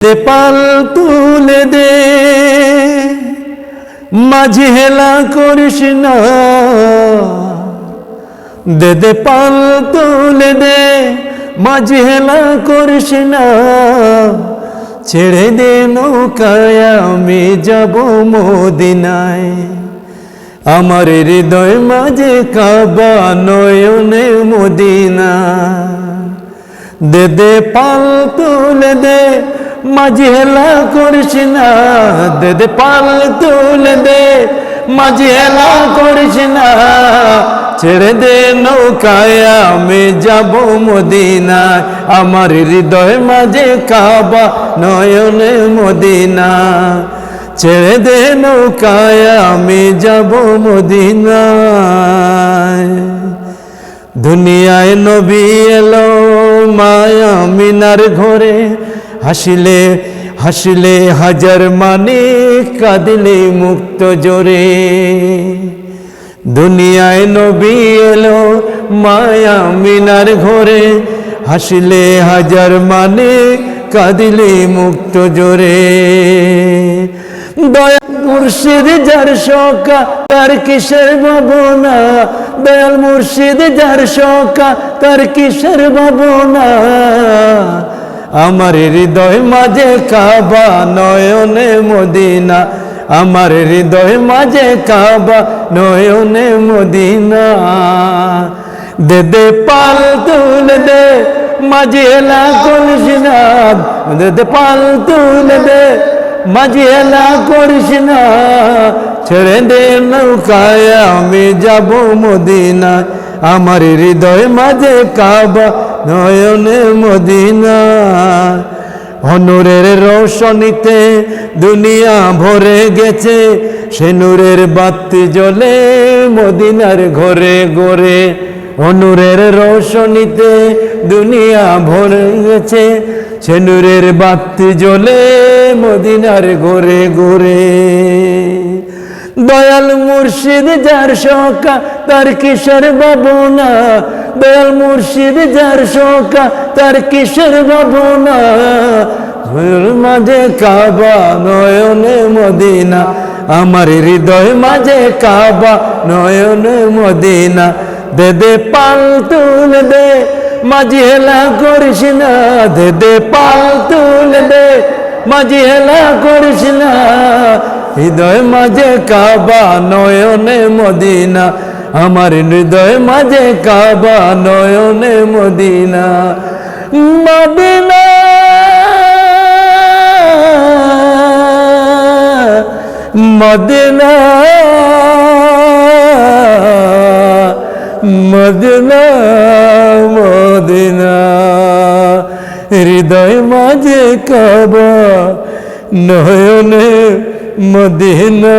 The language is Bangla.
দে পাল তুলে দে মাঝি হেলা করিস না, দে দে পাল তুলে দে মাঝি হেলা করিস না, ছেড়ে দে নৌকায় আমি যাব মদিনায়। আমার হৃদয় মাঝে কাবা নয়নে মদিনা, দে দে পাল তুলে দে মাঝি হেলা করিস না, দে দে পাল তুলে দে মাঝি হেলা করিস না, ছেড়ে দে নৌকায় আমি যাব মদিনায়। আমার হৃদয় মাঝে কাবা নয়নে মদিনা, ছেড়ে দে নৌকায় আমি যাব মদিনায়। দুনিয়ায় নবী এলো মায়া মিনার ঘরে, হাসিলে হাসিলে হাজার মানে কাঁদিলে মুক্ত জোরে। দুনিয়ায় নবী এলো মায়া মিনার ঘরে, হাসিলে হাজার মানে কাঁদিলে মুক্ত জোরে। দয়াল মুর্শিদ যার শোকা তার কিসের ভাবনা, দয়াল মুর্শিদ যার শোকা তার কিসের ভাবনা। আমার হৃদয় মাঝে কাবা নয়নে মদিনা, আমার হৃদয় মাঝে কাবা নয়নে মদিনা, দে দে পাল তুলে দে মাঝি হেলা করিস না, দে দে পাল তুলে দে মাঝি হেলা করিস না, ছেড়ে দে নৌকায় আমি যাব মদিনা। আমার হৃদয় মাঝে কাবা নয়নে মদিনা। নূরের রোশনীতে দুনিয়া ভরে গেছে, সে নূরের বাতি জ্বলে মদিনার ঘরে ঘরে। নূরের রোশনীতে দুনিয়া ভরে গেছে, সে নূরের বাতি জ্বলে মদিনার ঘরে ঘরে। দয়াল মুর্শিদ যার শোকা তার কিসের ভাবনা, দয়াল মুর্শিদ যার শোকা তার কিসের ভাবনা। মাঝে কাবা নয়নে মদিনা, আমার হৃদয় মাঝে কাবা নয়নে মদিনা, দে দে পাল তুলে দে মাঝি হেলা করিস না, দে দে পাল তুলে দে মাঝি হেলা করিস না, হৃদয় মাঝে কাবা নয়নে মদিনা, আমার হৃদয় মাঝে কাবা নয়নে Medina. Medina Medina Medina Medina, হৃদয় মাঝে কাবা নয়নে মদিনা।